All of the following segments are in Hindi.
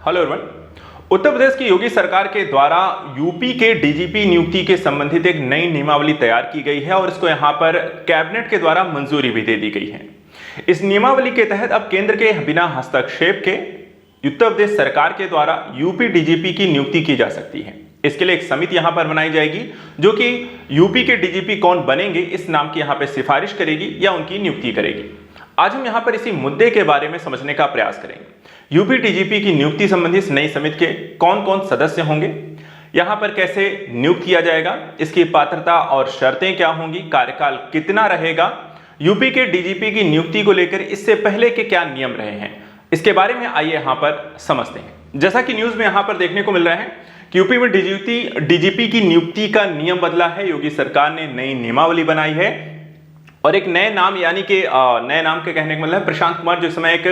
Hello everyone. उत्तर प्रदेश की योगी सरकार के द्वारा यूपी के डीजीपी नियुक्ति के संबंधित एक नई नियमावली तैयार की गई है और इसको यहां पर कैबिनेट के द्वारा मंजूरी भी दे दी गई है। इस नियमावली के तहत अब केंद्र के बिना हस्तक्षेप के उत्तर प्रदेश सरकार के द्वारा यूपी डीजीपी की नियुक्ति की जा सकती है। इसके लिए एक समिति यहां पर बनाई जाएगी जो कि यूपी के डीजीपी कौन बनेंगे इस नाम की यहां पर सिफारिश करेगी या उनकी नियुक्ति करेगी। आज हम यहां पर इसी मुद्दे के बारे में समझने का प्रयास करेंगे। यूपी डीजीपी की नियुक्ति संबंधी इस नई समिति के कौन कौन सदस्य होंगे, यहां पर कैसे नियुक्त किया जाएगा, इसकी पात्रता और शर्तें क्या होंगी, कार्यकाल कितना रहेगा, यूपी के डीजीपी की नियुक्ति को लेकर इससे पहले के क्या नियम रहे हैं, इसके बारे में आइए यहां पर समझते हैं। जैसा कि न्यूज में यहां पर देखने को मिल रहा है कि यूपी में डीजीपी की नियुक्ति का नियम बदला है। योगी सरकार ने नई नियमावली बनाई है और एक नए नाम यानी कि नए नाम के कहने का मतलब प्रशांत कुमार जो इस समय एक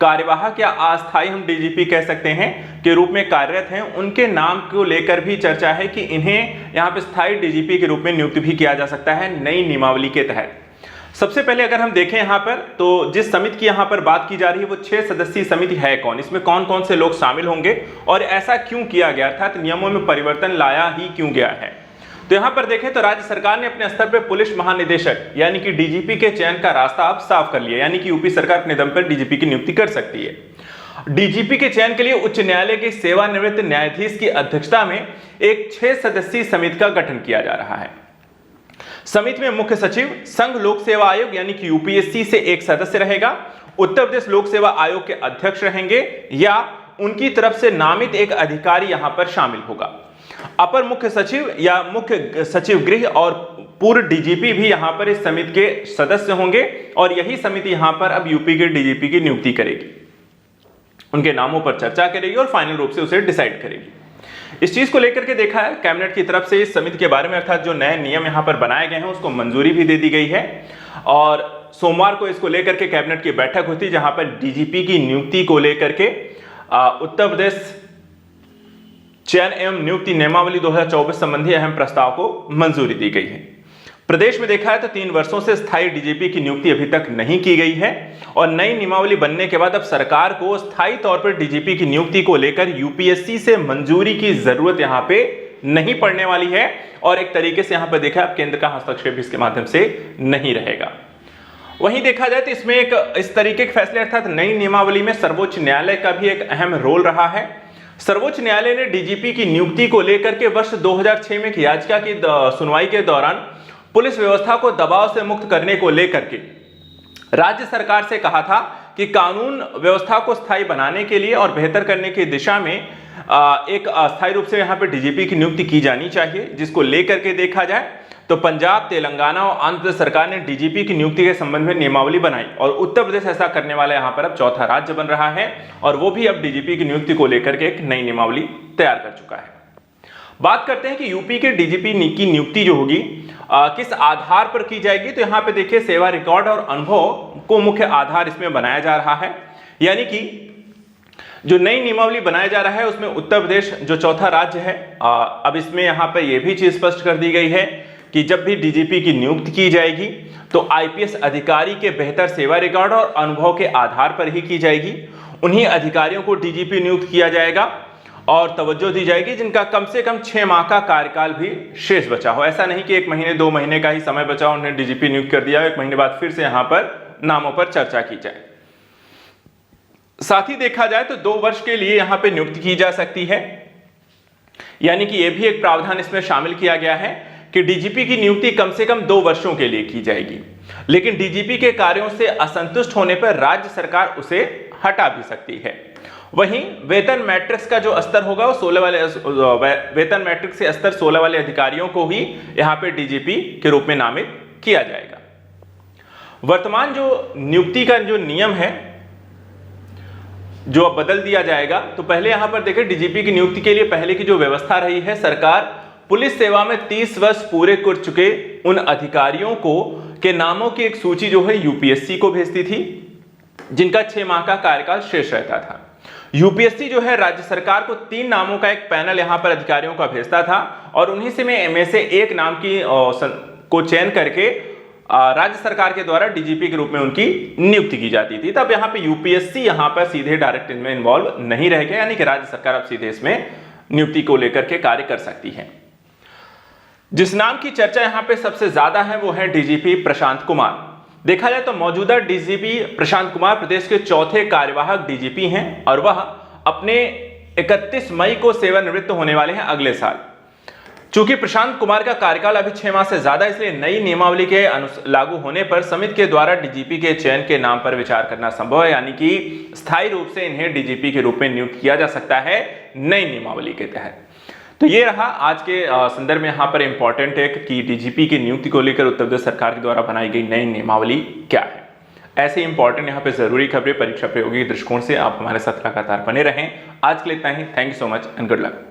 कार्यवाहक या अस्थायी हम डीजीपी कह सकते हैं के रूप में कार्यरत हैं, उनके नाम को लेकर भी चर्चा है कि इन्हें यहां पर स्थायी डीजीपी के रूप में नियुक्त भी किया जा सकता है नई नियमावली के तहत। सबसे पहले अगर हम देखें यहां पर तो जिस समिति की यहां पर बात की जा रही है वो 6 सदस्यीय समिति है कौन, इसमें कौन कौन से लोग शामिल होंगे और ऐसा क्यों किया गया था, तो नियमों में परिवर्तन लाया ही क्यों गया है। तो यहां पर देखें तो राज्य सरकार ने अपने स्तर पर पुलिस महानिदेशक यानी कि डीजीपी के चयन का रास्ता अब साफ कर लिया, यानी कि यूपी सरकार अपने दम पर डीजीपी की नियुक्ति कर सकती है। डीजीपी के चयन के लिए उच्च न्यायालय के सेवानिवृत्त न्यायाधीश की अध्यक्षता में एक 6 सदस्यीय समिति का गठन किया जा रहा है। समिति में मुख्य सचिव, संघ लोक सेवा आयोग यानी कि यूपीएससी से एक सदस्य रहेगा, उत्तर प्रदेश लोक सेवा आयोग के अध्यक्ष रहेंगे या उनकी तरफ से नामित एक अधिकारी यहां पर शामिल होगा। अपर मुख्य सचिव या मुख्य सचिव गृह और पूर्व डीजीपी भी यहां पर इस समिति के सदस्य होंगे और यही समिति यहां पर अब यूपी के डीजीपी की नियुक्ति करेगी, उनके नामों पर चर्चा करेगी और फाइनल रूप से उसे डिसाइड करेगी। इस चीज को लेकर के देखा है कैबिनेट की तरफ से इस समिति के बारे में, अर्थात जो नए नियम यहां पर बनाए गए हैं उसको मंजूरी भी दे दी गई है और सोमवार को इसको लेकर के कैबिनेट की बैठक होती है जहां पर डीजीपी की नियुक्ति को लेकर के उत्तर प्रदेश चयन एवं नियुक्ति नियमावली 2024 संबंधी अहम प्रस्ताव को मंजूरी दी गई है। प्रदेश में देखा है तो 3 वर्षों से स्थायी डीजीपी की नियुक्ति अभी तक नहीं की गई है और नई नियमावली बनने के बाद अब सरकार को स्थायी तौर पर डीजीपी की नियुक्ति को लेकर यूपीएससी से मंजूरी की जरूरत यहां पे नहीं पड़ने वाली है और एक तरीके से यहां पर देखा अब केंद्र का हस्तक्षेप इसके माध्यम से नहीं रहेगा। वहीं देखा जाए तो इसमें एक इस तरीके के फैसले अर्थात नई नियमावली में सर्वोच्च न्यायालय का भी एक अहम रोल रहा है। सर्वोच्च न्यायालय ने डीजीपी की नियुक्ति को लेकर के वर्ष 2006 में एक याचिका की सुनवाई के दौरान पुलिस व्यवस्था को दबाव से मुक्त करने को लेकर के राज्य सरकार से कहा था कि कानून व्यवस्था को स्थायी बनाने के लिए और बेहतर करने की दिशा में एक अस्थायी रूप से यहां पर डीजीपी की नियुक्ति की जानी चाहिए, जिसको लेकर के देखा जाए तो पंजाब, तेलंगाना और आंध्र प्रदेश सरकार ने डीजीपी की नियुक्ति के संबंध में नियमावली बनाई और उत्तर प्रदेश ऐसा करने वाला यहां पर अब चौथा राज्य बन रहा है और वो भी अब डीजीपी की नियुक्ति को लेकर के एक नई नियमावली तैयार कर चुका है। बात करते हैं कि यूपी के डीजीपी की नियुक्ति जो होगी किस आधार पर की जाएगी, तो यहां पे देखिए सेवा रिकॉर्ड और अनुभव को मुख्य आधार इसमें बनाया जा रहा है, यानी कि जो नई नियमावली बनाया जा रहा है उसमें उत्तर प्रदेश जो चौथा राज्य है अब इसमें यहां पर यह भी चीज स्पष्ट कर दी गई है कि जब भी डीजीपी की नियुक्ति की जाएगी तो आईपीएस अधिकारी के बेहतर सेवा रिकॉर्ड और अनुभव के आधार पर ही की जाएगी। उन्हीं अधिकारियों को डीजीपी नियुक्त किया जाएगा और तवज्जो दी जाएगी जिनका कम से कम 6 माह का कार्यकाल भी शेष बचा हो। ऐसा नहीं कि 1 महीने 2 महीने का ही समय बचा हो, उन्हें डीजीपी नियुक्त कर दिया, 1 महीने बाद फिर से यहां पर नामों पर चर्चा की जाए। साथ ही देखा जाए तो 2 वर्ष के लिए यहां पर नियुक्ति की जा सकती है, यानी कि यह भी एक प्रावधान इसमें शामिल किया गया है कि डीजीपी की नियुक्ति कम से कम 2 वर्षों के लिए की जाएगी, लेकिन डीजीपी के कार्यों से असंतुष्ट होने पर राज्य सरकार उसे हटा भी सकती है। वहीं वेतन मैट्रिक्स का जो स्तर होगा वो 16 वाले वेतन मैट्रिक्स से स्तर 16 वाले अधिकारियों को ही यहां पे डीजीपी के रूप में नामित किया जाएगा। वर्तमान जो नियुक्ति का जो नियम है जो अब बदल दिया जाएगा, तो पहले यहां पर देखिए डीजीपी की नियुक्ति के लिए पहले की जो व्यवस्था रही है, सरकार पुलिस सेवा में 30 वर्ष पूरे कर चुके उन अधिकारियों को के नामों की एक सूची जो है यूपीएससी को भेजती थी, जिनका 6 माह का कार्यकाल शेष रहता था। यूपीएससी जो है राज्य सरकार को 3 नामों का एक पैनल यहां पर अधिकारियों का भेजता था और उन्हीं से में से एक नाम की को चयन करके राज्य सरकार के द्वारा डीजीपी के रूप में उनकी नियुक्ति की जाती थी। तब यहाँ पे यूपीएससी यहाँ पर सीधे डायरेक्ट इनमें इन्वॉल्व नहीं रह गया, यानी कि राज्य सरकार अब सीधे इसमें नियुक्ति को लेकर के कार्य कर सकती है। जिस नाम की चर्चा यहाँ पे सबसे ज्यादा है वो है डीजीपी प्रशांत कुमार। देखा जाए तो मौजूदा डीजीपी प्रशांत कुमार प्रदेश के चौथे कार्यवाहक डीजीपी हैं और वह अपने 31 मई को सेवानिवृत्त होने वाले हैं अगले साल। चूंकि प्रशांत कुमार का कार्यकाल अभी 6 माह से ज्यादा, इसलिए नई नियमावली के लागू होने पर समिति के द्वारा डीजीपी के चयन के नाम पर विचार करना संभव है, यानी कि स्थायी रूप से इन्हें डीजीपी के रूप में नियुक्त किया जा सकता है नई नियमावली के तहत। तो ये रहा आज के संदर्भ में यहाँ पर इंपॉर्टेंट है कि डीजीपी की नियुक्ति को लेकर उत्तर प्रदेश सरकार के द्वारा बनाई गई नई नियमावली क्या है। ऐसे इंपॉर्टेंट यहाँ पे जरूरी खबरें परीक्षा प्रयोगी दृष्टिकोण से आप हमारे साथ लगातार बने रहें। आज के लिए इतना ही। Thank you so much and good luck.